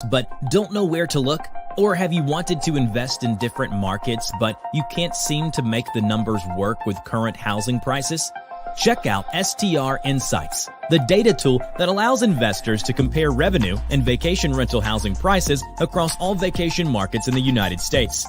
but don't know where to look? Or have you wanted to invest in different markets, but you can't seem to make the numbers work with current housing prices? Check out STR Insights, the data tool that allows investors to compare revenue and vacation rental housing prices across all vacation markets in the United States.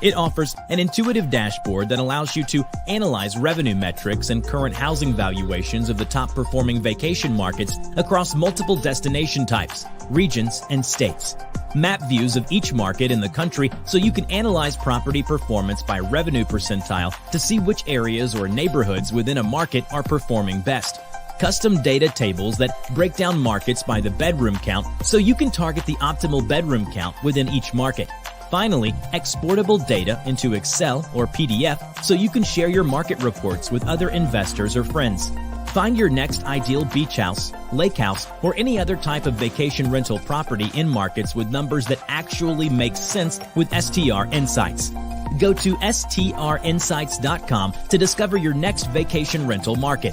It offers an intuitive dashboard that allows you to analyze revenue metrics and current housing valuations of the top performing vacation markets across multiple destination types, regions, and states. Map views of each market in the country so you can analyze property performance by revenue percentile to see which areas or neighborhoods within a market are performing best. Custom data tables that break down markets by the bedroom count so you can target the optimal bedroom count within each market. Finally, exportable data into Excel or PDF so you can share your market reports with other investors or friends. Find your next ideal beach house, lake house, or any other type of vacation rental property in markets with numbers that actually make sense with STR Insights. Go to strinsights.com to discover your next vacation rental market.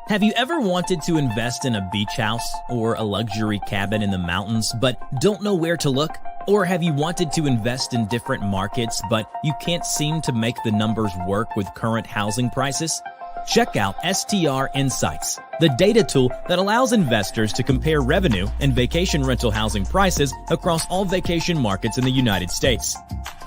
Have you ever wanted to invest in a beach house or a luxury cabin in the mountains, but don't know where to look? Or have you wanted to invest in different markets, but you can't seem to make the numbers work with current housing prices? Check out STR Insights, the data tool that allows investors to compare revenue and vacation rental housing prices across all vacation markets in the United States.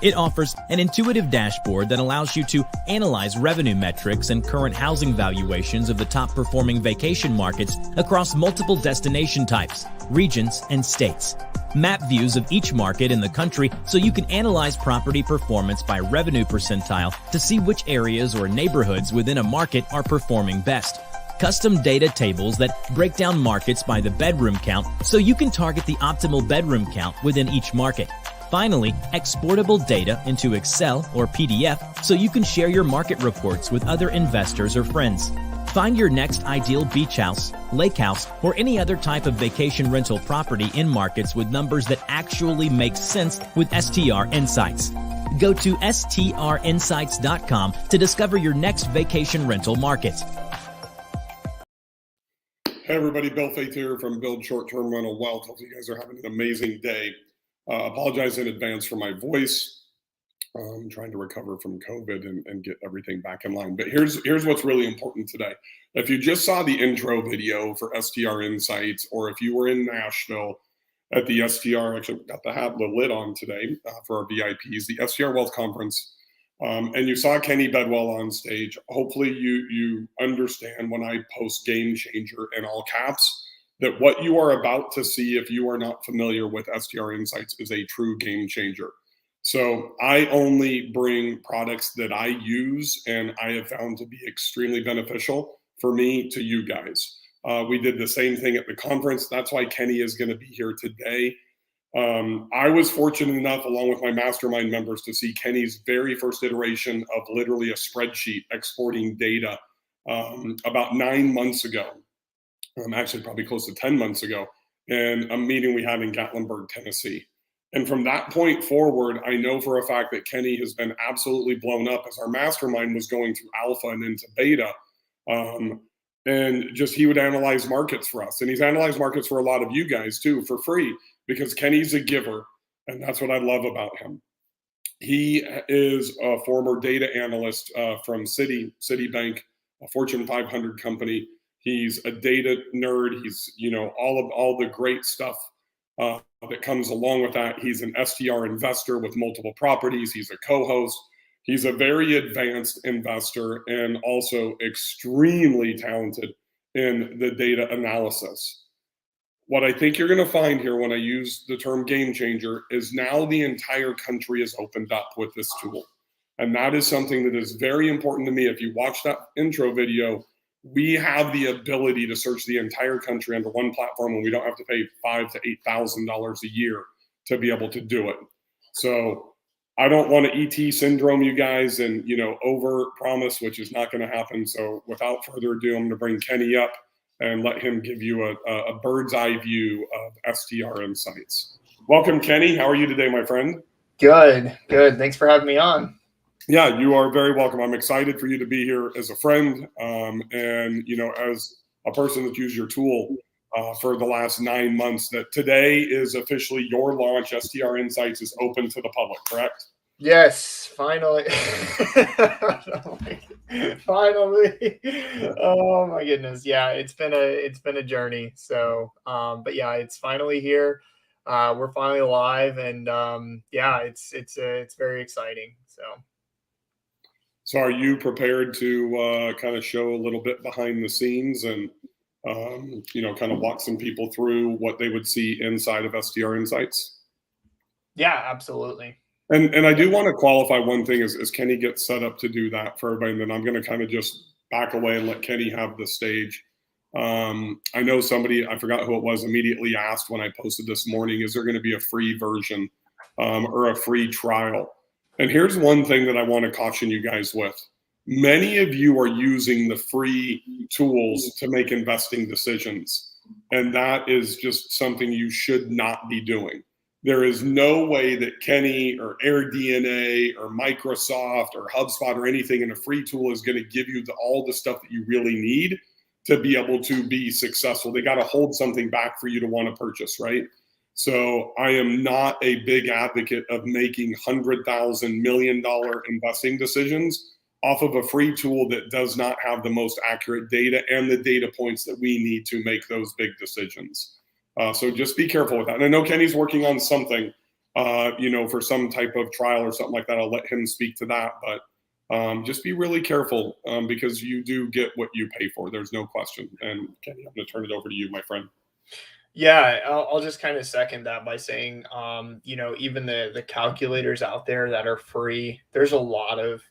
It offers an intuitive dashboard that allows you to analyze revenue metrics and current housing valuations of the top performing vacation markets across multiple destination types, regions, and states. Map views of each market in the country so you can analyze property performance by revenue percentile to see which areas or neighborhoods within a market are performing best. Custom data tables that break down markets by the bedroom count so you can target the optimal bedroom count within each market. Finally, exportable data into Excel or PDF so you can share your market reports with other investors or friends. Find your next ideal beach house, lake house, or any other type of vacation rental property in markets with numbers that actually make sense with STR Insights. Go to strinsights.com to discover your next vacation rental market. Hey everybody, Bill Faith here from Build Short-Term Rental Wealth. Hope you guys are having an amazing day. Apologize in advance for my voice. I'm trying to recover from COVID and get everything back in line. But here's what's really important today. If you just saw the intro video for STR Insights, or if you were in Nashville at the STR, actually got the lid on today for our VIPs, the STR Wealth Conference, and you saw Kenny Bedwell on stage, hopefully you understand when I post game changer in all caps, that what you are about to see, if you are not familiar with STR Insights, is a true game changer. So I only bring products that I use and I have found to be extremely beneficial for me to you guys. We did the same thing at the conference. That's why Kenny is going to be here today. I was fortunate enough, along with my mastermind members, to see Kenny's very first iteration of literally a spreadsheet exporting data about 9 months ago. Actually, probably close to 10 months ago, in a meeting we had in Gatlinburg, Tennessee. And from that point forward, I know for a fact that Kenny has been absolutely blown up as our mastermind was going through alpha and into beta. And just he would analyze markets for us. And he's analyzed markets for a lot of you guys too for free, because Kenny's a giver. And that's what I love about him. He is a former data analyst from Citibank, a Fortune 500 company. He's a data nerd. He's, all the great stuff that comes along with that. He's an STR investor with multiple properties. He's a co-host. He's a very advanced investor and also extremely talented in the data analysis. What I think you're going to find here when I use the term game changer is now the entire country is opened up with this tool. And that is something that is very important to me. If you watch that intro video, we have the ability to search the entire country under one platform, and we don't have to pay $5,000 to $8,000 a year to be able to do it. So I don't want to ET syndrome you guys and, over promise, which is not going to happen. So without further ado, I'm going to bring Kenny up and let him give you a bird's eye view of STR Insights. Welcome, Kenny. How are you today, my friend? Good. Thanks for having me on. Yeah, you are very welcome. I'm excited for you to be here as a friend. And, as a person that's used your tool for the last 9 months, that today is officially your launch. STR Insights is open to the public, correct? Yes, finally. Finally. Oh my goodness. Yeah, it's been a journey. So, but yeah, it's finally here. We're finally live, and yeah, it's very exciting. So are you prepared to kind of show a little bit behind the scenes and, kind of walk some people through what they would see inside of STR Insights? Yeah, absolutely. And I do want to qualify one thing as Kenny gets set up to do that for everybody, and then I'm going to kind of just back away and let Kenny have the stage. I know somebody, I forgot who it was, immediately asked when I posted this morning, is there going to be a free version or a free trial? And here's one thing that I want to caution you guys with. Many of you are using the free tools to make investing decisions, and that is just something you should not be doing. There is no way that Kenny or AirDNA or Microsoft or HubSpot or anything in a free tool is going to give you all the stuff that you really need to be able to be successful. They got to hold something back for you to want to purchase, right? So I am not a big advocate of making $100,000 million investing decisions off of a free tool that does not have the most accurate data and the data points that we need to make those big decisions. So just be careful with that. And I know Kenny's working on something, for some type of trial or something like that. I'll let him speak to that. But just be really careful because you do get what you pay for. There's no question. And Kenny, I'm going to turn it over to you, my friend. Yeah, I'll just kind of second that by saying, even the calculators out there that are free, there's a lot of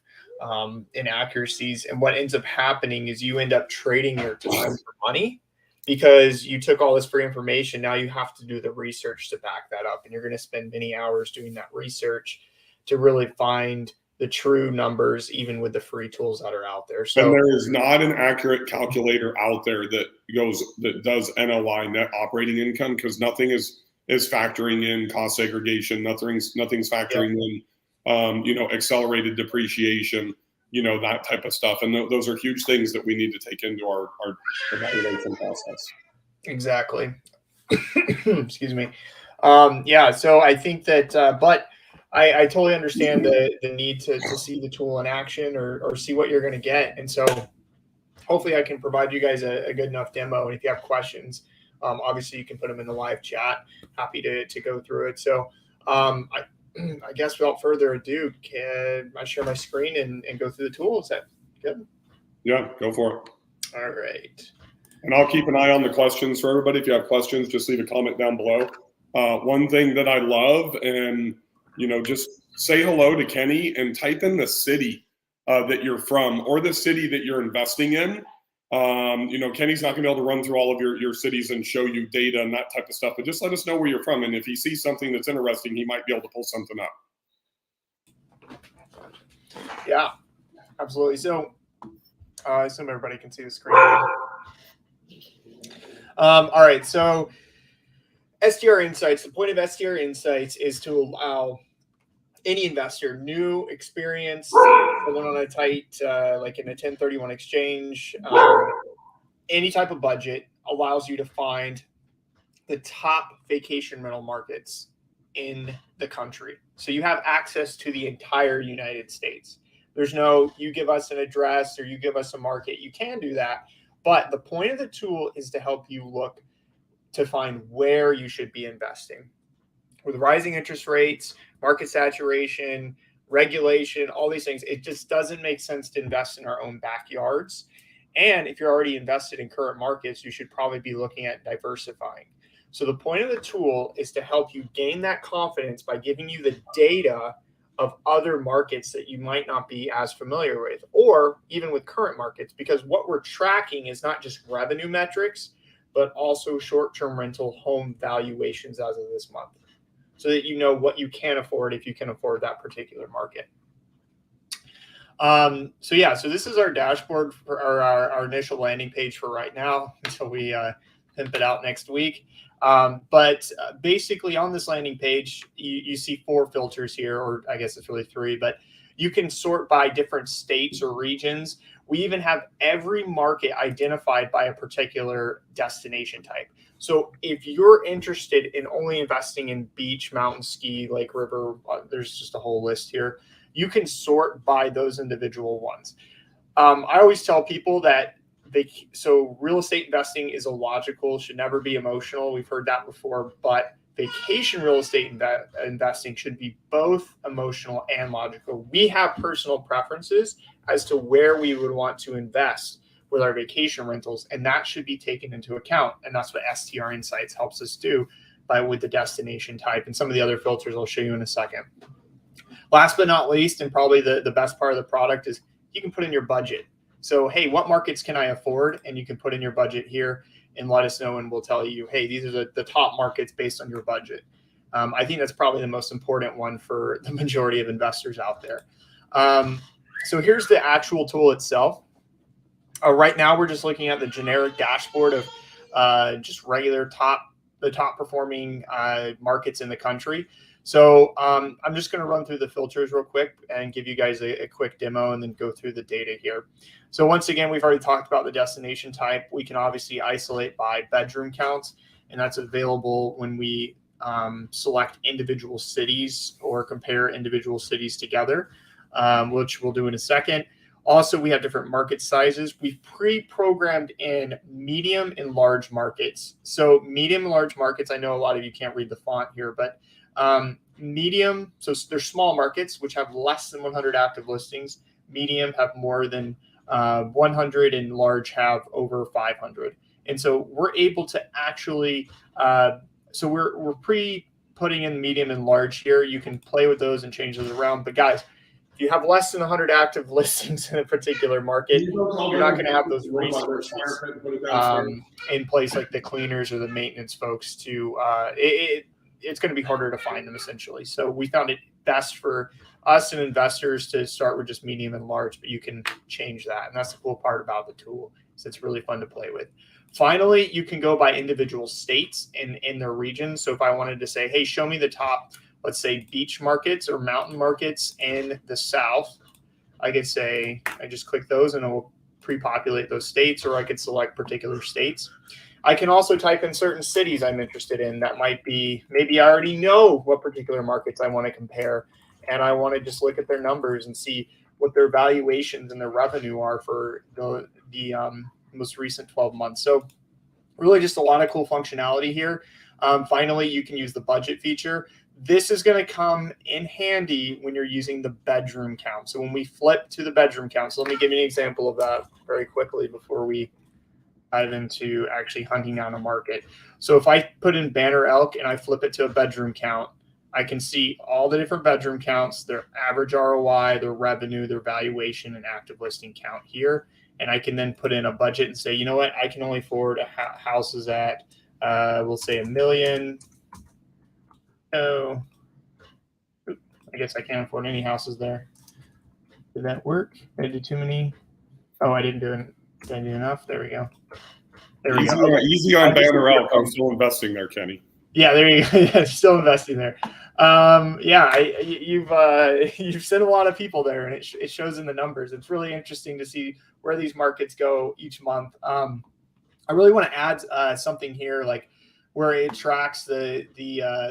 inaccuracies. And what ends up happening is you end up trading your time for money because you took all this free information. Now you have to do the research to back that up. And you're going to spend many hours doing that research to really find the true numbers, even with the free tools that are out there. So and there is not an accurate calculator out there that does NOI, net operating income, because nothing is factoring in cost segregation. Nothing's factoring in, accelerated depreciation, that type of stuff. And those are huge things that we need to take into our evaluation process. Exactly. Excuse me. Yeah. So I think that, but I totally understand the need to see the tool in action or see what you're going to get. And so hopefully I can provide you guys a good enough demo. And if you have questions, obviously you can put them in the live chat. Happy to go through it. So I guess without further ado, can I share my screen and go through the tool? Is that good? Yeah, go for it. All right. And I'll keep an eye on the questions for everybody. If you have questions, just leave a comment down below. One thing that I love, and just say hello to Kenny and type in the city that you're from or the city that you're investing in. Kenny's not going to be able to run through all of your cities and show you data and that type of stuff, but just let us know where you're from. And if he sees something that's interesting, he might be able to pull something up. Yeah, absolutely. So I assume everybody can see the screen. All right. So STR Insights, the point of STR Insights is to allow any investor, new experience, someone on a tight, like in a 1031 exchange, any type of budget allows you to find the top vacation rental markets in the country. So you have access to the entire United States. There's no, you give us an address or you give us a market. You can do that. But the point of the tool is to help you look to find where you should be investing. With rising interest rates, market saturation, regulation, all these things, it just doesn't make sense to invest in our own backyards. And if you're already invested in current markets, you should probably be looking at diversifying. So the point of the tool is to help you gain that confidence by giving you the data of other markets that you might not be as familiar with, or even with current markets, because what we're tracking is not just revenue metrics, but also short-term rental home valuations as of this month, so that you know what you can afford if you can afford that particular market. So this is our dashboard for our initial landing page for right now until we pimp it out next week. But basically on this landing page, you see 4 filters here, or I guess it's really 3, but you can sort by different states or regions. We even have every market identified by a particular destination type. So if you're interested in only investing in beach, mountain, ski, lake, river, there's just a whole list here. You can sort by those individual ones. I always tell people that so real estate investing is illogical, should never be emotional. We've heard that before, but vacation real estate investing should be both emotional and logical. We have personal preferences as to where we would want to invest with our vacation rentals, and that should be taken into account. And that's what STR Insights helps us do with the destination type and some of the other filters I'll show you in a second. Last but not least, and probably the best part of the product, is you can put in your budget. So, hey, what markets can I afford? And you can put in your budget here and let us know, and we'll tell you, hey, these are the top markets based on your budget. I think that's probably the most important one for the majority of investors out there. So here's the actual tool itself. Right now, we're just looking at the generic dashboard of just regular the top performing markets in the country. So I'm just going to run through the filters real quick and give you guys a quick demo and then go through the data here. So once again, we've already talked about the destination type. We can obviously isolate by bedroom counts, and that's available when we select individual cities or compare individual cities together, which we'll do in a second. Also, we have different market sizes. We've pre-programmed in medium and large markets. So medium and large markets, I know a lot of you can't read the font here, but medium, so they're small markets, which have less than 100 active listings. Medium have more than 100, and large have over 500. And so we're able to actually, so we're putting in medium and large here. You can play with those and change those around. But guys, if you have less than 100 active listings in a particular market, you're not going to have those resources in place, like the cleaners or the maintenance folks to, it's going to be harder to find them essentially. So we found it best for us and investors to start with just medium and large, but you can change that. And that's the cool part about the tool. So it's really fun to play with. Finally, you can go by individual states in their regions. So if I wanted to say, hey, show me the top, let's say, beach markets or mountain markets in the South, I could say, I just click those and it will pre-populate those states, or I could select particular states. I can also type in certain cities I'm interested in. That might be, maybe I already know what particular markets I want to compare, and I want to just look at their numbers and see what their valuations and their revenue are for the most recent 12 months. So really just a lot of cool functionality here. Finally, you can use the budget feature. This is going to come in handy when you're using the bedroom count. So when we flip to the bedroom count, so let me give you an example of that very quickly before we dive into actually hunting down a market. So if I put in Banner Elk and I flip it to a bedroom count, I can see all the different bedroom counts, their average ROI, their revenue, their valuation, and active listing count here. And I can then put in a budget and say, you know what, I can only afford houses at, we'll say $1 million. Oh, I guess I can't afford any houses there. Did that work? Did I do too many? Oh, I didn't do it. Did I do enough? There we go. There we go. Easy on Banner Elk. I'm still investing there, Kenny. Yeah, there you go. Yeah, still investing there. Yeah, you've sent a lot of people there, and it shows in the numbers. It's really interesting to see where these markets go each month. I really want to add something here, like where it tracks the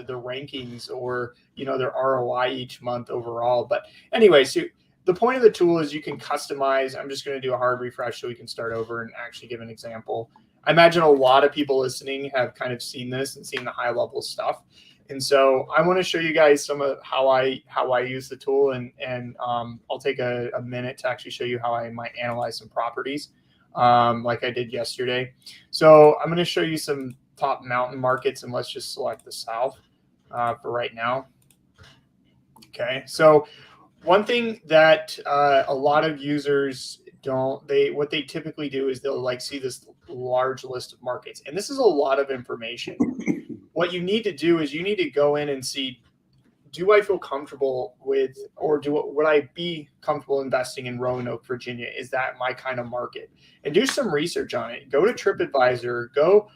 rankings or their ROI each month overall. But anyway, so the point of the tool is you can customize. I'm just going to do a hard refresh so we can start over and actually give an example. I imagine a lot of people listening have kind of seen this and seen the high level stuff. And so I want to show you guys some of how I use the tool, and I'll take a minute to actually show you how I might analyze some properties like I did yesterday. So I'm going to show you some top mountain markets, and let's just select the South for right now. Okay, so one thing that a lot of users what they typically do is they'll see this large list of markets, and this is a lot of information. What you need to do is you need to go in and see, do I feel comfortable with, or would I be comfortable investing in Roanoke, Virginia? Is that my kind of market? And do some research on it. Go to TripAdvisor, go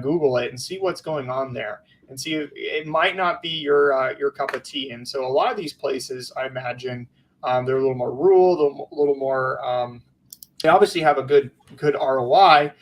Google it and see what's going on there, and see if it might not be your cup of tea. And so a lot of these places, I imagine, they're a little more rural, a little more they obviously have a good ROI,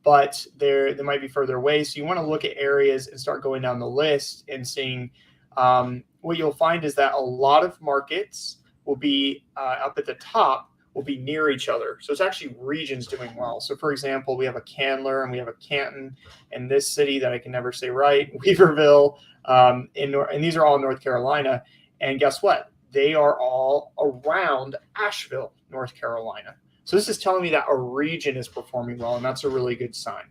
but they might be further away. So you want to look at areas and start going down the list and seeing what you'll find is that a lot of markets will be up at the top, will be near each other. So it's actually regions doing well. So for example, we have a Candler and we have a Canton in this city that I can never say right, Weaverville, and these are all in North Carolina. And guess what? They are all around Asheville, North Carolina. So this is telling me that a region is performing well, and that's a really good sign.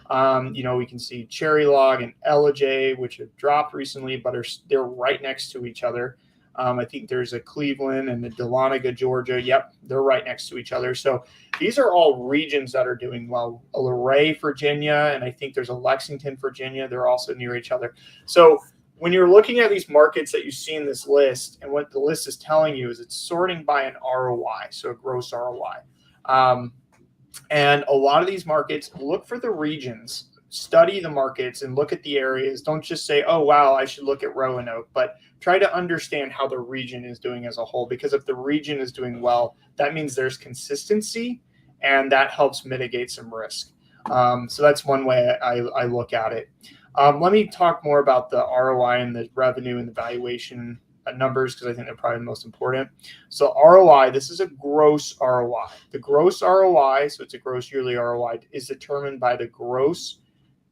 We can see Cherry Log and Ellijay, which have dropped recently, but they're right next to each other. I think there's a Cleveland and the Dahlonega, Georgia. Yep, they're right next to each other. So these are all regions that are doing well. A Luray, Virginia, and I think there's a Lexington, Virginia. They're also near each other. So when you're looking at these markets that you see in this list, and what the list is telling you is it's sorting by an ROI, so a gross ROI. And a lot of these markets, look for the regions, study the markets and look at the areas. Don't just say, oh, wow, I should look at Roanoke, but try to understand how the region is doing as a whole, because if the region is doing well, that means there's consistency and that helps mitigate some risk. So that's one way I look at it. Let me talk more about the ROI and the revenue and the valuation numbers, because I think they're probably the most important. So ROI, this is a gross ROI. The gross ROI, so it's a gross yearly ROI, is determined by the gross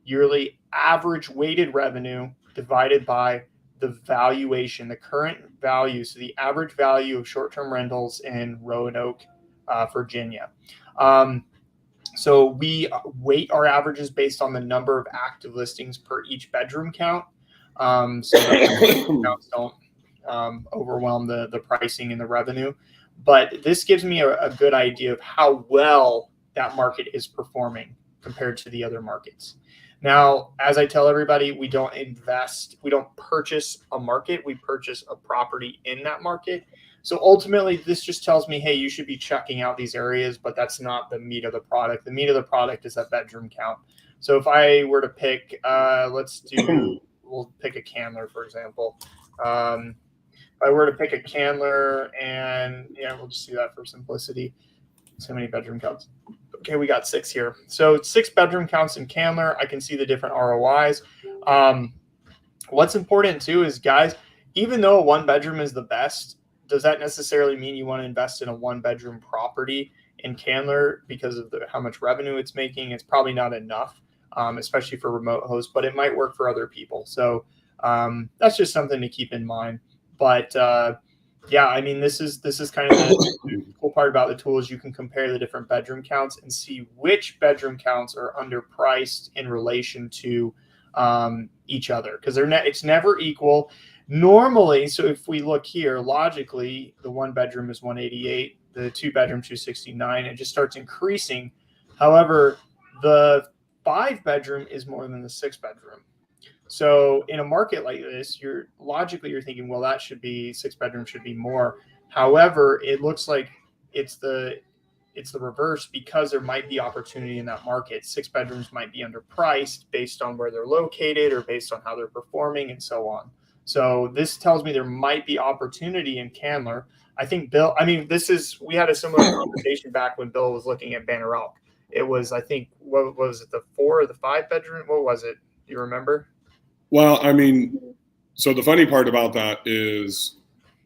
yearly average weighted revenue divided by the valuation, the current value, so the average value of short-term rentals in Roanoke, Virginia. So we weight our averages based on the number of active listings per each bedroom count. So the counts don't overwhelm the pricing and the revenue. But this gives me a good idea of how well that market is performing compared to the other markets. Now, as I tell everybody, we don't purchase a market, we purchase a property in that market. So ultimately, this just tells me, hey, you should be checking out these areas, but that's not the meat of the product. The meat of the product is that bedroom count. So if I were to pick, we'll pick a Candler, for example. If I were to pick a Candler, and we'll just do that for simplicity. So many bedroom counts. Okay, we got 6 here. So 6 bedroom counts in Candler. I can see the different ROIs. What's important too is, guys, even though a 1-bedroom is the best, does that necessarily mean you want to invest in a 1-bedroom property in Candler because of how much revenue it's making? It's probably not enough, especially for remote hosts, but it might work for other people. So that's just something to keep in mind. But I mean, this is kind of the cool part about the tool is you can compare the different bedroom counts and see which bedroom counts are underpriced in relation to each other, because it's never equal. Normally, so if we look here, logically, the 1-bedroom is 188, the 2-bedroom 269. It just starts increasing. However, the 5-bedroom is more than the 6-bedroom. So in a market like this, you're thinking, well, that should be 6-bedroom should be more. However, it looks like it's the reverse, because there might be opportunity in that market. 6 bedrooms might be underpriced based on where they're located or based on how they're performing and so on. So this tells me there might be opportunity in Candler. I think Bill, we had a similar conversation back when Bill was looking at Banner Elk. It was, I think, what was it, the 4 or the 5-bedroom? What was it? Do you remember? Well, I mean, so the funny part about that is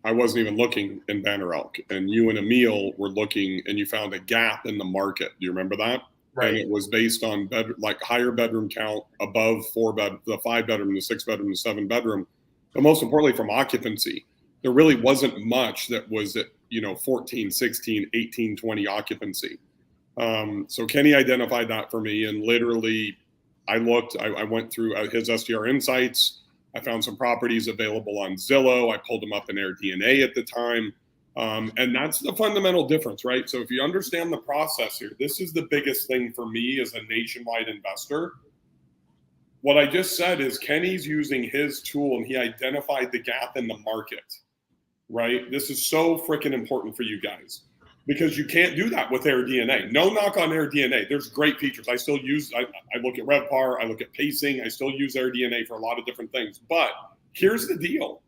I wasn't even looking in Banner Elk, and you and Emil were looking, and you found a gap in the market. Do you remember that? Right. And it was based on higher bedroom count above the 5-bedroom, the 6-bedroom, the 7-bedroom. But most importantly, from occupancy, there really wasn't much that was at 14, 16, 18, 20 occupancy. So Kenny identified that for me, and literally I looked, I went through his STR Insights. I found some properties available on Zillow. I pulled them up in AirDNA at the time. And that's the fundamental difference, right? So if you understand the process here, this is the biggest thing for me as a nationwide investor. What I just said is Kenny's using his tool and he identified the gap in the market, right? This is so freaking important for you guys, because you can't do that with AirDNA. No knock on AirDNA. There's great features. I still use, I look at RevPAR, I look at pacing. I still use AirDNA for a lot of different things. But here's the deal.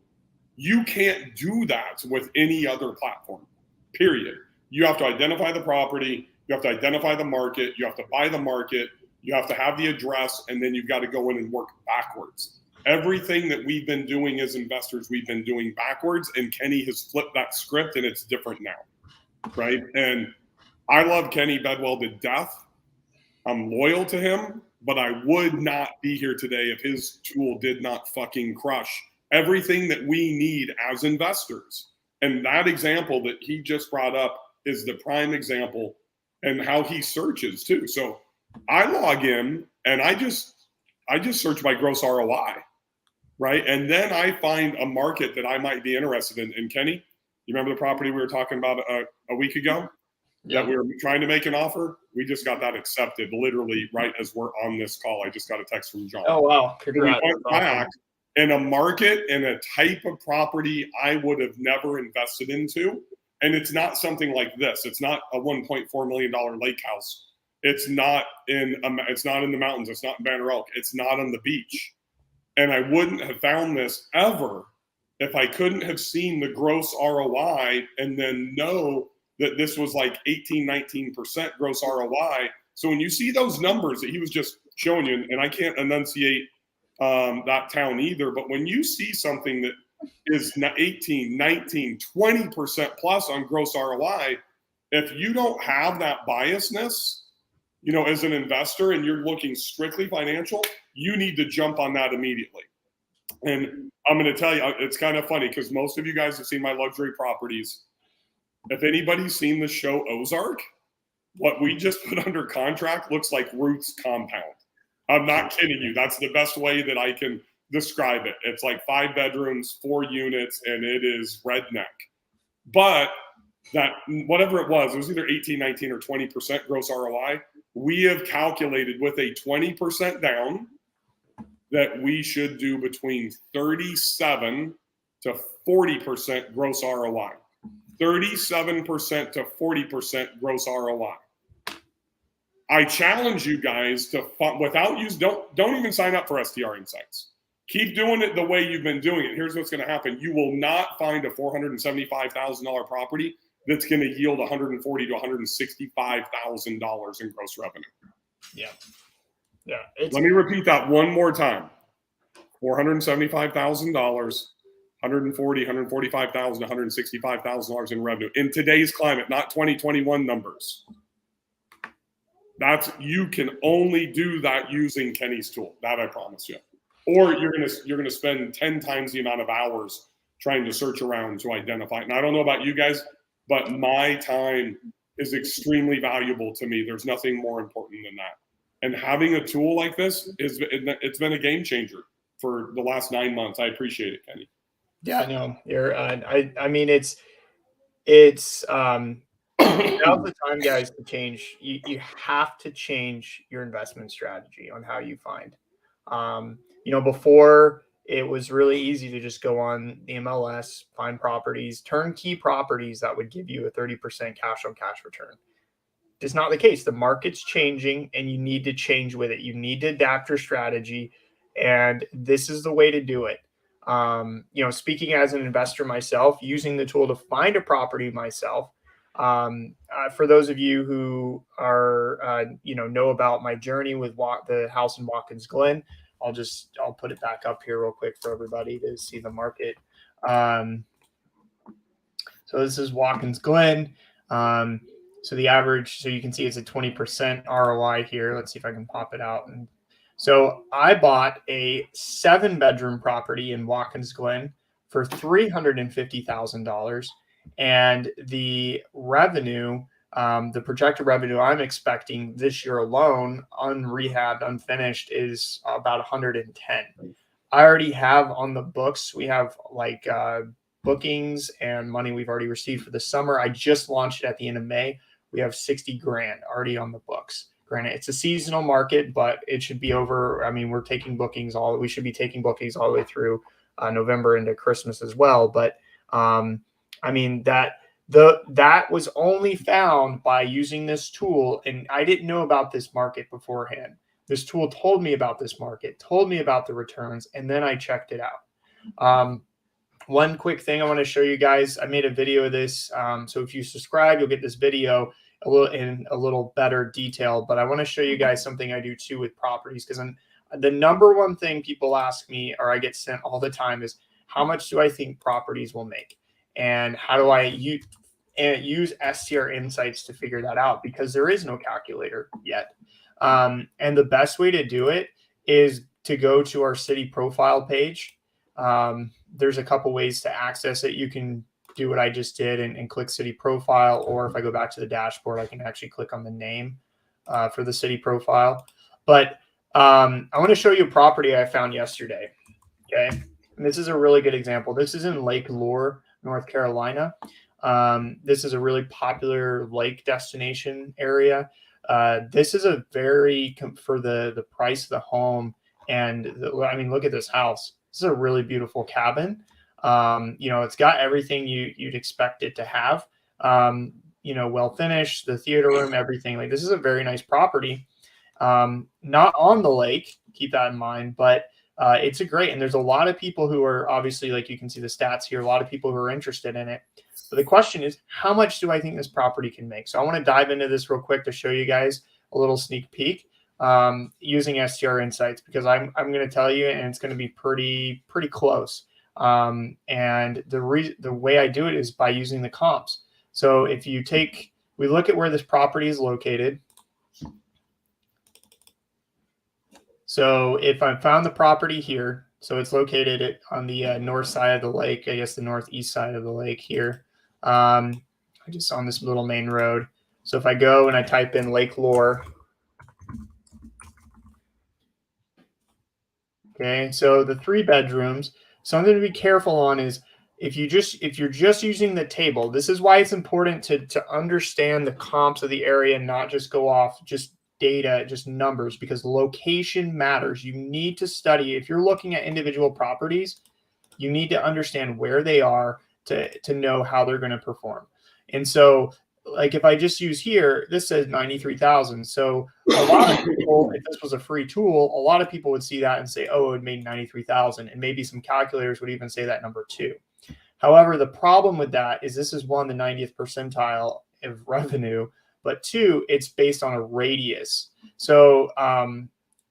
You can't do that with any other platform, period. You have to identify the property. You have to identify the market. You have to buy the market. You have to have the address, and then you've got to go in and work backwards. Everything that we've been doing as investors, we've been doing backwards, and Kenny has flipped that script, and it's different now, right? And I love Kenny Bedwell to death. I'm loyal to him, but I would not be here today if his tool did not fucking crush everything that we need as investors. And that example that he just brought up is the prime example, and how he searches too. So I log in and I just search by gross ROI, right? And then I find a market that I might be interested in. And Kenny, you remember the property we were talking about a week ago? Yeah. That we were trying to make an offer? We just got that accepted literally right as we're on this call. I just got a text from John. Oh, wow. Congrats. We went back in a market and a type of property I would have never invested into. And it's not something like this. It's not a $1.4 million lake house. It's not in the mountains. It's not in Banner Elk. It's not on the beach. And I wouldn't have found this ever if I couldn't have seen the gross ROI and then know that this was like 18, 19% gross ROI. So when you see those numbers that he was just showing you, and I can't enunciate that town either, but when you see something that is 18, 19, 20% plus on gross ROI, if you don't have that biasness, you know, as an investor and you're looking strictly financial, you need to jump on that immediately. And I'm going to tell you, it's kind of funny because most of you guys have seen my luxury properties. If anybody's seen the show Ozark, what we just put under contract looks like Ruth's compound. I'm not kidding you. That's the best way that I can describe it. It's like 5 bedrooms, 4 units, and it is redneck. But that, whatever it was either 18, 19, or 20% gross ROI. We have calculated with a 20% down that we should do between 37 to 40% gross ROI. 37% to 40% gross ROI. I challenge you guys to, without use, don't even sign up for STR Insights. Keep doing it the way you've been doing it. Here's what's going to happen. You will not find a $475,000 property that's going to yield $140,000 to $165,000 in gross revenue. Yeah. Yeah. Let me repeat that one more time. $475,000, $140,000, $145,000, $165,000 in revenue in today's climate, not 2021 numbers. You can only do that using Kenny's tool. That I promise you. Or you're gonna spend 10 times the amount of hours trying to search around to identify. And I don't know about you guys, but my time is extremely valuable to me. There's nothing more important than that. And having a tool like this it's been a game changer for the last 9 months. I appreciate it, Kenny. Yeah, no, you're. I mean, it's now's the time, guys, to change. You have to change your investment strategy on how you find. You know, before it was really easy to just go on the MLS, find properties, turnkey properties that would give you a 30% cash on cash return. It's not the case. The market's changing and you need to change with it. You need to adapt your strategy. And this is the way to do it. You know, speaking as an investor myself, using the tool to find a property myself. For those of you who are, know about my journey with the house in Watkins Glen, I'll put it back up here real quick for everybody to see the market. So this is Watkins Glen. So the average, so you can see it's a 20% ROI here. Let's see if I can pop it out. And so I bought a 7-bedroom property in Watkins Glen for $350,000. And the revenue, the projected revenue I'm expecting this year alone, unrehabbed, unfinished, is about 110. I already have on the books, we have like bookings and money we've already received for the summer. I just launched it at the end of May. We have 60 grand already on the books. Granted, it's a seasonal market, but it should be over. I mean, we should be taking bookings all the way through November into Christmas as well. But I mean, that was only found by using this tool. And I didn't know about this market beforehand. This tool told me about this market, told me about the returns, and then I checked it out. One quick thing I want to show you guys. I made a video of this. So if you subscribe, you'll get this video. in a little better detail. But I want to show you guys something I do too with properties, because the number one thing people ask me, or I get sent all the time, is how much do I think properties will make, and how do I use STR Insights to figure that out, because there is no calculator yet. And the best way to do it is to go to our city profile page. There's a couple ways to access it. You can do what I just did and click city profile, or if I go back to the dashboard, I can actually click on the name for the city profile. But I want to show you a property I found yesterday. Okay. And this is a really good example. This is in Lake Lure, North Carolina. This is a really popular lake destination area. This is a very, for the price of the home, and I mean, look at this house. This is a really beautiful cabin. You know, it's got everything you'd expect it to have. You know, well finished, the theater room, everything. Like, this is a very nice property. Not on the lake, keep that in mind, but it's a great, and there's a lot of people who are obviously, like you can see the stats here, a lot of people who are interested in it. But the question is, how much do I think this property can make? So I want to dive into this real quick to show you guys a little sneak peek using STR Insights, because I'm going to tell you, and it's going to be pretty close. And the way I do it is by using the comps. So if we look at where this property is located. So if I found the property here, so it's located on the north side of the lake, I guess the northeast side of the lake here. I just on this little main road. So if I go and I type in Lake Lure, okay, so the 3 bedrooms, something to be careful on is if you're just using the table, this is why it's important to understand the comps of the area and not just go off just data, just numbers, because location matters. You need to study. If you're looking at individual properties, you need to understand where they are to know how they're going to perform. And so, like, if I just use here, this says 93,000. So a lot of people, if this was a free tool, a lot of people would see that and say, oh, it made 93,000. And maybe some calculators would even say that number too. However, the problem with that is this is one, the 90th percentile of revenue, but 2, it's based on a radius. So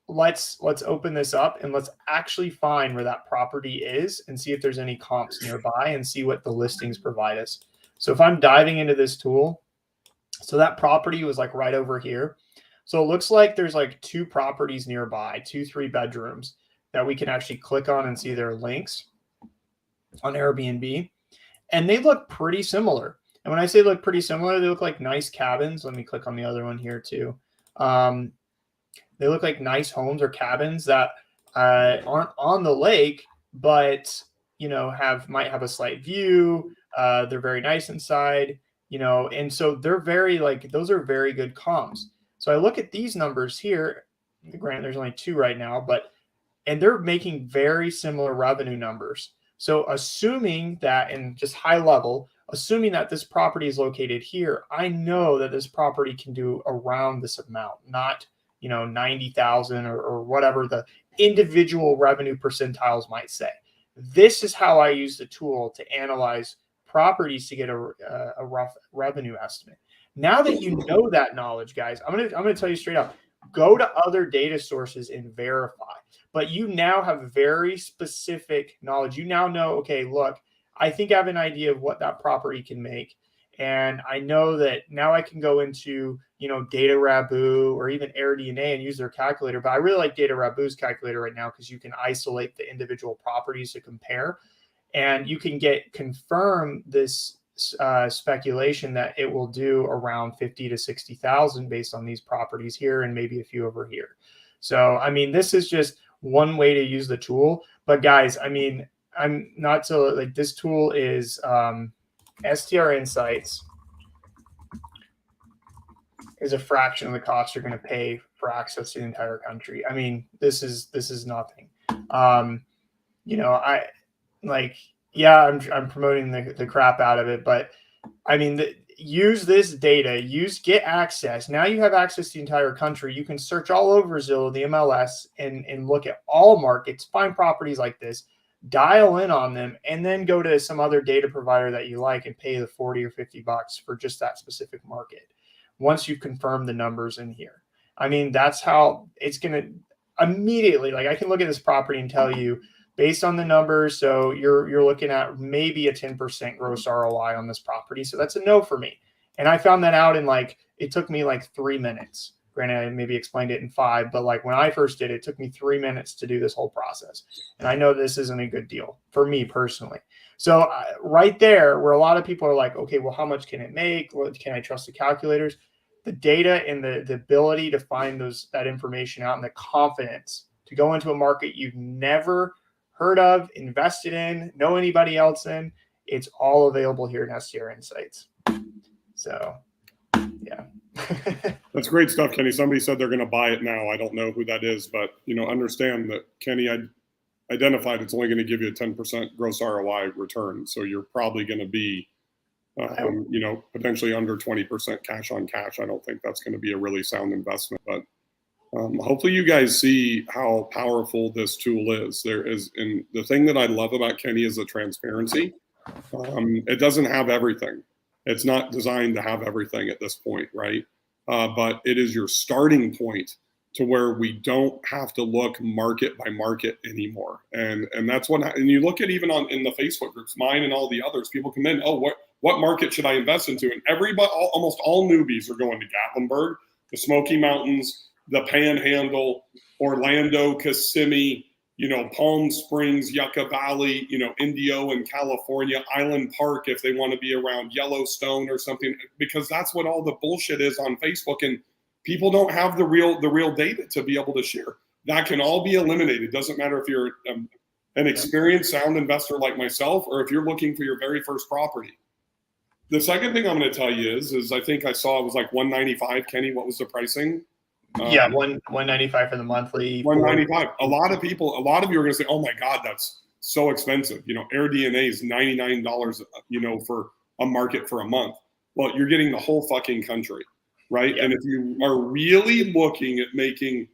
let's open this up and let's actually find where that property is and see if there's any comps nearby and see what the listings provide us. So if I'm diving into this tool, so that property was like right over here. So it looks like there's like 2 properties nearby, 2 3 bedrooms that we can actually click on and see their links on Airbnb. And they look pretty similar. And when I say look pretty similar, they look like nice cabins. Let me click on the other one here too. They look like nice homes or cabins that aren't on the lake, but, you know, might have a slight view. They're very nice inside, you know, and so they're very, like, those are very good comps. So I look at these numbers here. Granted, there's only 2 right now, and they're making very similar revenue numbers. So assuming that, and just high level, assuming that this property is located here, I know that this property can do around this amount, not, you know, 90,000 or whatever the individual revenue percentiles might say. This is how I use the tool to analyze properties to get a rough revenue estimate. Now that you know that knowledge, guys, I'm gonna tell you straight up, go to other data sources and verify. But you now have very specific knowledge. You now know, okay, look, I think I have an idea of what that property can make. And I know that now I can go into, you know, Data Rabu or even AirDNA and use their calculator. But I really like Data Rabu's calculator right now because you can isolate the individual properties to compare. And you can confirm this speculation that it will do around 50 to 60,000 based on these properties here and maybe a few over here. So, I mean, this is just one way to use the tool. But guys, I mean, I'm not so like, this tool is STR Insights is a fraction of the cost you're going to pay for access to the entire country. I mean, this is nothing. You know, I'm promoting the crap out of it, but I mean, use this data, get access. Now you have access to the entire country. You can search all over Zillow, the MLS, and look at all markets, find properties like this, dial in on them, and then go to some other data provider that you like and pay the $40 or $50 for just that specific market. once you've confirmed the numbers in here. I mean, that's how it's going to immediately, like I can look at this property and tell you based on the numbers. So you're looking at maybe a 10% gross ROI on this property. So that's a no for me. And I found that out in like, it took me like 3 minutes. Granted, I maybe explained it in 5, but like when I first did it, it took me 3 minutes to do this whole process. And I know this isn't a good deal for me personally. So right there, where a lot of people are like, okay, well, how much can it make? Can I trust the calculators? The data and the ability to find that information out and the confidence to go into a market you've never heard of, invested in, know anybody else in, it's all available here in STR Insights. So, yeah. That's great stuff, Kenny. Somebody said they're going to buy it now. I don't know who that is, but understand that Kenny identified it's only going to give you a 10% gross ROI return. So you're probably going to be, potentially under 20% cash on cash. I don't think that's going to be a really sound investment, but hopefully you guys see how powerful this tool is. And the thing that I love about Kenny is the transparency. It doesn't have everything. It's not designed to have everything at this point, right? But it is your starting point to where we don't have to look market by market anymore. And that's and you look at even in the Facebook groups, mine and all the others, people come in, oh, what market should I invest into? And almost all newbies are going to Gatlinburg, the Smoky Mountains, the Panhandle, Orlando, Kissimmee, Palm Springs, Yucca Valley, Indio in California, Island Park, if they want to be around Yellowstone or something, because that's what all the bullshit is on Facebook. And people don't have the real data to be able to share. That can all be eliminated. Doesn't matter if you're an experienced sound investor like myself, or if you're looking for your very first property. The second thing I'm going to tell you is I think I saw it was like $195. Kenny, what was the pricing? Yeah, $195 for the monthly. $195. A lot of you are going to say, "Oh my God, that's so expensive." AirDNA is $99, for a market for a month. Well, you're getting the whole fucking country, right? Yeah. And if you are really looking at making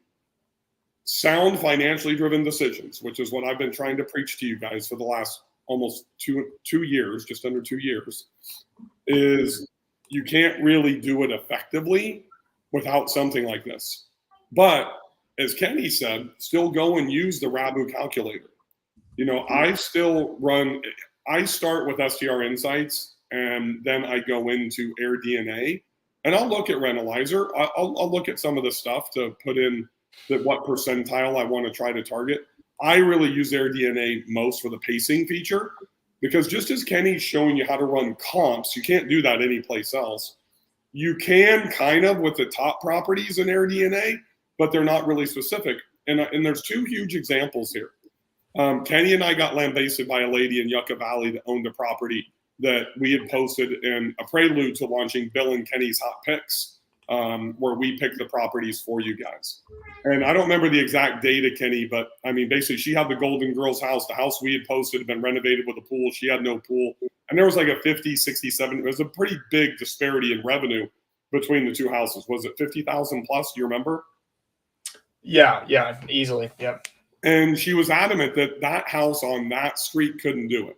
sound, financially driven decisions, which is what I've been trying to preach to you guys for the last almost two years, just under 2 years, is you can't really do it effectively without something like this. But as Kenny said, still go and use the Rabu calculator. I start with STR Insights, and then I go into AirDNA, and I'll look at Rentalizer. I'll look at some of the stuff to put in what percentile I want to try to target. I really use AirDNA most for the pacing feature, because just as Kenny's showing you how to run comps, you can't do that anyplace else. You can kind of with the top properties in AirDNA, but they're not really specific. And there's 2 huge examples here. Kenny and I got lambasted by a lady in Yucca Valley that owned a property that we had posted in a prelude to launching Bill and Kenny's Hot Picks, where we pick the properties for you guys. And I don't remember the exact data, Kenny, but I mean, basically she had the Golden Girls house. The house we had posted had been renovated with a pool. She had no pool. And there was like a 50, 60, 70. It was a pretty big disparity in revenue between the 2 houses. Was it 50,000 plus? Do you remember? Yeah, easily. Yep. And she was adamant that house on that street couldn't do it.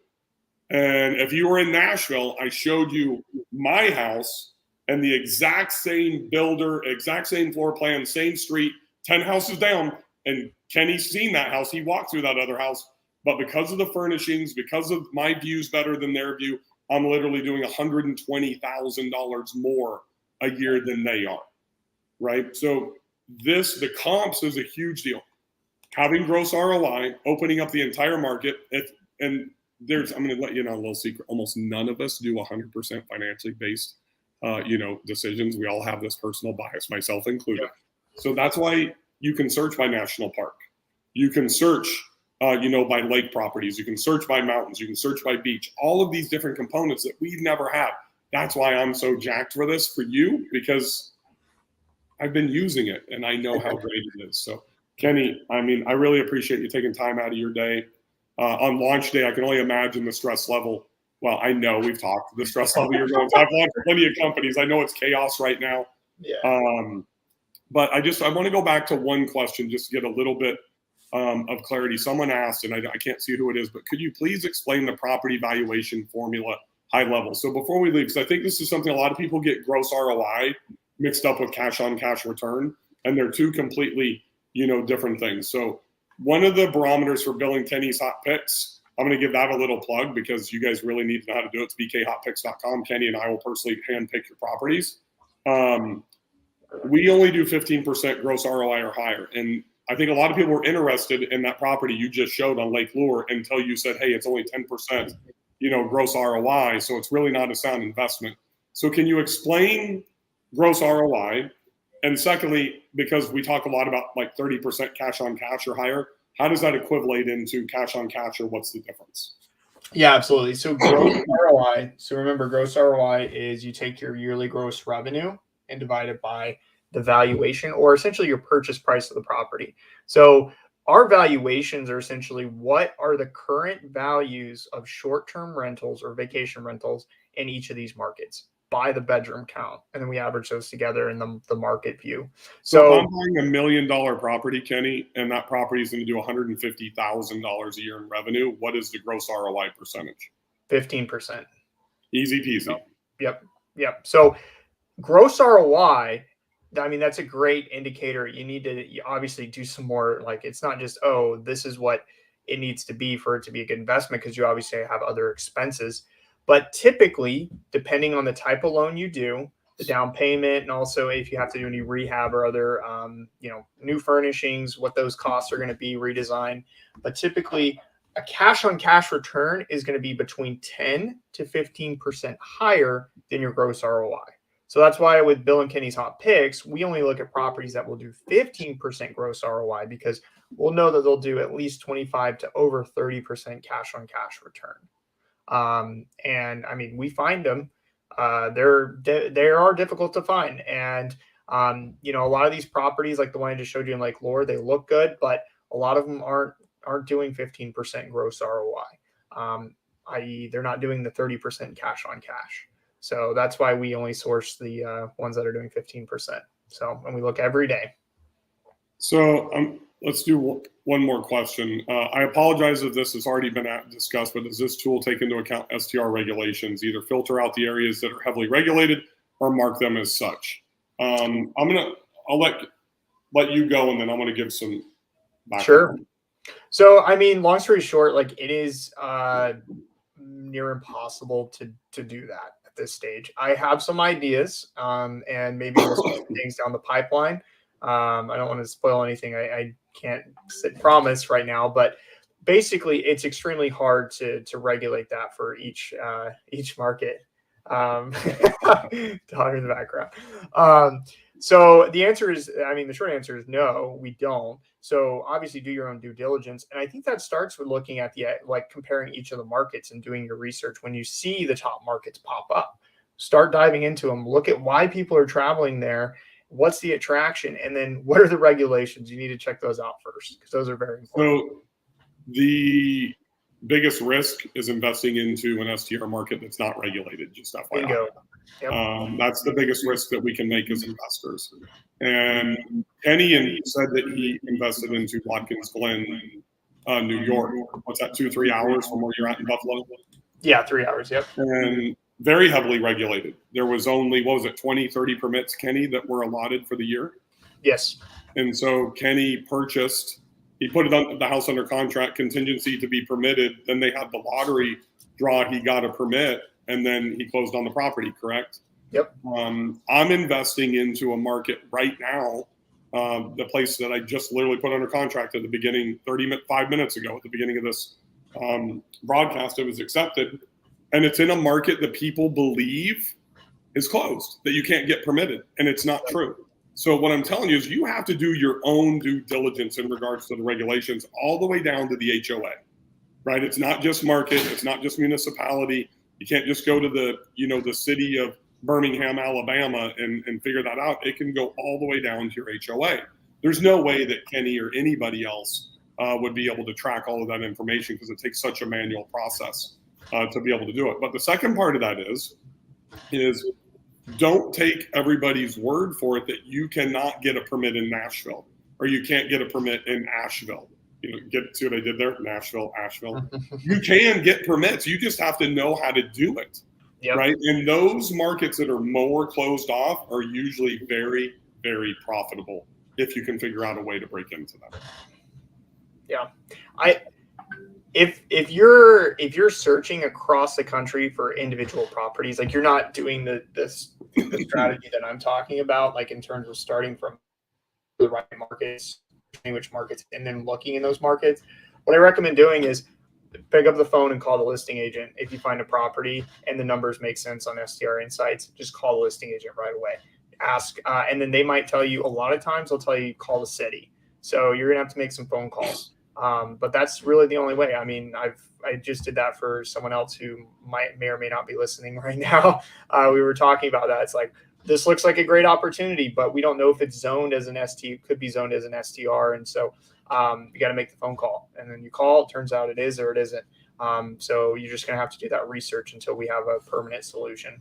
And if you were in Nashville, I showed you my house and the exact same builder, exact same floor plan, same street, 10 houses down. And Kenny's seen that house. He walked through that other house. But because of the furnishings, because of my views better than their view, I'm literally doing $120,000 more a year than they are, right? So the comps is a huge deal. Having gross ROI, opening up the entire market, I'm going to let you know a little secret. Almost none of us do 100% financially based, decisions. We all have this personal bias, myself included. Yeah. So that's why you can search by national park. You can search, by lake properties. You can search by mountains. You can search by beach. All of these different components that we've never had. That's why I'm so jacked for this for you, because I've been using it and I know how great it is. So Kenny, I mean, I really appreciate you taking time out of your day. On launch day, I can only imagine the stress level. Well, I know we've talked the stress level you're going to. I've launched plenty of companies. I know it's chaos right now. Yeah. But I want to go back to one question just to get a little bit of clarity. Someone asked, and I can't see who it is, but could you please explain the property valuation formula high level? So before we leave, because I think this is something a lot of people get gross ROI mixed up with cash on cash return. And they're two completely, different things. So one of the barometers for billing Kenny's hot picks, I'm going to give that a little plug because you guys really need to know how to do it. It's bkhotpicks.com. Kenny and I will personally handpick your properties. We only do 15% gross ROI or higher. And I think a lot of people were interested in that property you just showed on Lake Lure until you said, hey, it's only 10%, gross ROI. So it's really not a sound investment. So can you explain gross ROI? And secondly, because we talk a lot about like 30% cash on cash or higher, how does that equivalate into cash on cash, or what's the difference? Yeah, absolutely. So gross ROI. So remember, gross ROI is you take your yearly gross revenue and divide it by the valuation, or essentially your purchase price of the property. So our valuations are essentially what are the current values of short-term rentals or vacation rentals in each of these markets by the bedroom count. And then we average those together in the market view. So if I'm buying $1 million property, Kenny, and that property is going to do $150,000 a year in revenue, what is the gross ROI percentage? 15%. Easy peasy. Yep. So gross ROI, I mean, that's a great indicator. You need to obviously do some more, like, it's not just, oh, this is what it needs to be for it to be a good investment, because you obviously have other expenses. But typically, depending on the type of loan you do, the down payment, and also if you have to do any rehab or other, new furnishings, what those costs are going to be, redesign. But typically, a cash on cash return is going to be between 10 to 15% higher than your gross ROI. So that's why with Bill and Kenny's Hot Picks, we only look at properties that will do 15% gross ROI, because we'll know that they'll do at least 25 to over 30% cash on cash return. And I mean, we find them. They are difficult to find. And, a lot of these properties, like the one I just showed you in Lake Lure, they look good, but a lot of them aren't doing 15% gross ROI, i.e. they're not doing the 30% cash on cash. So that's why we only source the ones that are doing 15%. So, and we look every day. So let's do one more question. I apologize if this has already been discussed, but does this tool take into account STR regulations, either filter out the areas that are heavily regulated or mark them as such? I'll let you go, and then I'm going to give some background. Sure. So, I mean, long story short, like, it is near impossible to do that at this stage. I have some ideas, and maybe we'll see some things down the pipeline. I don't want to spoil anything. I can't promise right now, but basically it's extremely hard to regulate that for each market. Dog in the background. So the answer is, the short answer is no, we don't. So obviously do your own due diligence. And I think that starts with looking at comparing each of the markets and doing your research. When you see the top markets pop up, start diving into them, look at why people are traveling there. What's the attraction? And then what are the regulations? You need to check those out first, because those are very important. So the biggest risk is investing into an STR market that's not regulated, just FYI. Bingo. Yep. That's the biggest risk that we can make as investors. And Kenny said that he invested into Watkins Glen, New York. What's that, 2-3 hours from where you're at in Buffalo? Yeah, 3 hours, yep. And very heavily regulated. There was only, 20, 30 permits, Kenny, that were allotted for the year? Yes. And so Kenny he put the house under contract, contingency to be permitted. Then they had the lottery draw. He got a permit, and then he closed on the property, correct? Yep. I'm investing into a market right now, the place that I just literally put under contract at the beginning, 5 minutes ago at the beginning of this broadcast. It was accepted. And it's in a market that people believe is closed, that you can't get permitted. And it's not true. So what I'm telling you is you have to do your own due diligence in regards to the regulations all the way down to the HOA, right? It's not just market. It's not just municipality. You can't just go to the city of Birmingham, Alabama and figure that out. It can go all the way down to your HOA. There's no way that Kenny or anybody else would be able to track all of that information, because it takes such a manual process to be able to do it. But the second part of that is don't take everybody's word for it that you cannot get a permit in Nashville, or you can't get a permit in Asheville. See what I did there? Nashville, Asheville. You can get permits. You just have to know how to do it. Yep. right? And those markets that are more closed off are usually very, very profitable if you can figure out a way to break into them. Yeah. If you're searching across the country for individual properties, like you're not doing the strategy that I'm talking about, like in terms of starting from the right markets, which markets, and then looking in those markets, what I recommend doing is pick up the phone and call the listing agent. If you find a property and the numbers make sense on STR Insights, just call the listing agent right away. Ask, and then they might tell you, a lot of times they'll tell you call the city. So you're gonna have to make some phone calls. But that's really the only way. I mean, I just did that for someone else who may or may not be listening right now. We were talking about that. It's like, this looks like a great opportunity, but we don't know if it's zoned as an ST, could be zoned as an STR. And so you got to make the phone call, and then you call, it turns out it is or it isn't. So you're just going to have to do that research until we have a permanent solution.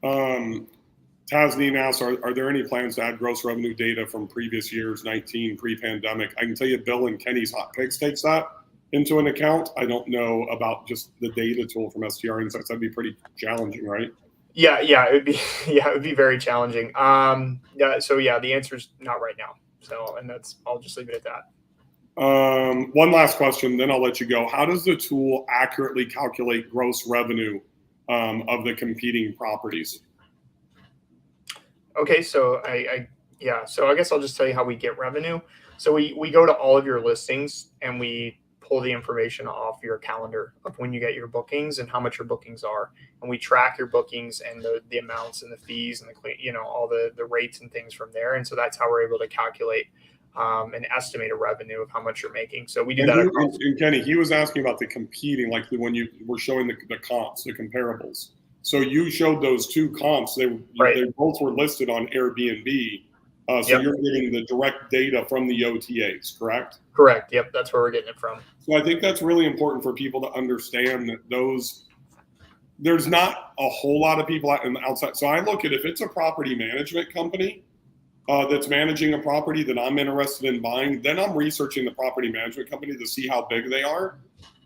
Tasneem asks, are there any plans to add gross revenue data from previous years, 19 pre-pandemic? I can tell you Bill and Kenny's Hot Picks takes that into an account. I don't know about just the data tool from STR Insights. That'd be pretty challenging, right? Yeah, it would be very challenging. So the answer is not right now. So, and I'll just leave it at that. One last question, then I'll let you go. How does the tool accurately calculate gross revenue of the competing properties? Okay, so so I guess I'll just tell you how we get revenue. So we go to all of your listings and we pull the information off your calendar of when you get your bookings and how much your bookings are, and we track your bookings and the amounts and the fees and all the rates and things from there. And so that's how we're able to calculate and estimate a revenue of how much you're making. So we do that. And Kenny, he was asking about the competing, like when you were showing the comps, the comparables. So you showed those two comps. They both were listed on Airbnb. So you're getting the direct data from the OTAs, correct? Correct. Yep. That's where we're getting it from. So I think that's really important for people to understand that there's not a whole lot of people out in the outside. So I look at, if it's a property management company that's managing a property that I'm interested in buying, then I'm researching the property management company to see how big they are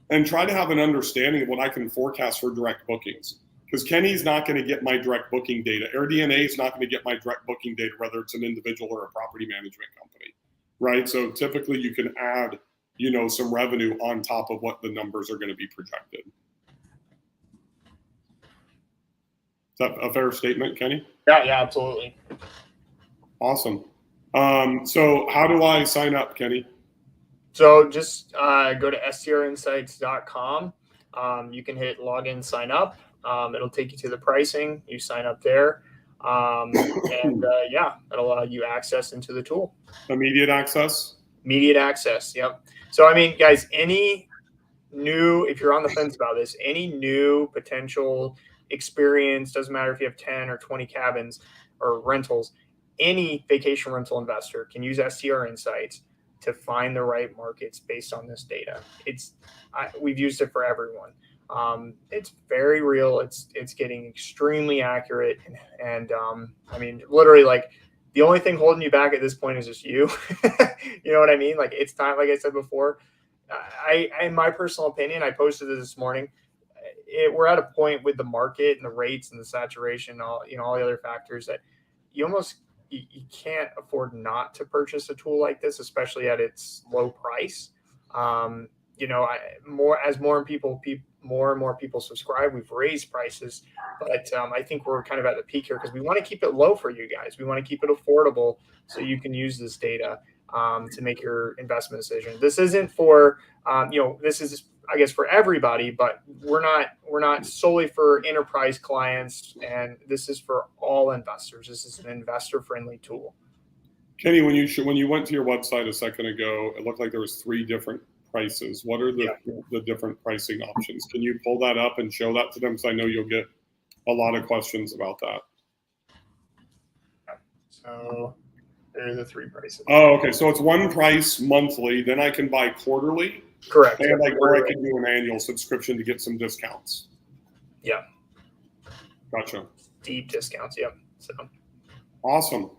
and try to have an understanding of what I can forecast for direct bookings. Because Kenny's not going to get my direct booking data. AirDNA is not going to get my direct booking data, whether it's an individual or a property management company, right? So typically you can add, some revenue on top of what the numbers are going to be projected. Is that a fair statement, Kenny? Yeah, absolutely. Awesome. So how do I sign up, Kenny? So just go to strinsights.com. You can hit login, sign up. It'll take you to the pricing. You sign up there. That'll allow you access into the tool. Immediate access? Immediate access, yep. So, I mean, guys, if you're on the fence about this, any new potential experience, doesn't matter if you have 10 or 20 cabins or rentals, any vacation rental investor can use STR Insights to find the right markets based on this data. We've used it for everyone. It's very real. It's getting extremely accurate. And I mean, literally, like, the only thing holding you back at this point is just you. You know what I mean? Like, it's time, like I said before, in my personal opinion, I posted this morning. We're at a point with the market and the rates and the saturation, all the other factors, that you can't afford not to purchase a tool like this, especially at its low price. As more and more people subscribe, we've raised prices, but I think we're kind of at the peak here because we want to keep it low for you guys. We want to keep it affordable so you can use this data to make your investment decision. This isn't for, this is, I guess, for everybody, but we're not solely for enterprise clients, and this is for all investors. This is an investor-friendly tool. Kenny, when you went to your website a second ago, it looked like there was 3 different prices. What are the different pricing options? Can you pull that up and show that to them? Because I know you'll get a lot of questions about that. So there are the 3 prices. Oh, okay. So it's one price monthly. Then I can buy quarterly. Correct. And or I can do an annual subscription to get some discounts. Yeah. Gotcha. Deep discounts. Yep. So awesome.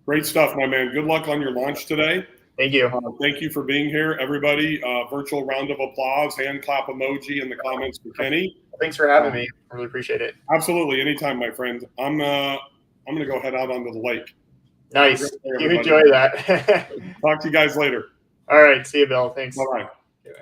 Great stuff, my man. Good luck on your launch today. Thank you. Thank you for being here, everybody. Virtual round of applause, hand clap emoji in the comments for Kenny. Thanks for having me. I really appreciate it. Absolutely, anytime, my friend. I'm gonna go head out onto the lake. Nice. You enjoy that. Talk to you guys later. All right. See you, Bill. Thanks. Bye-bye. Okay.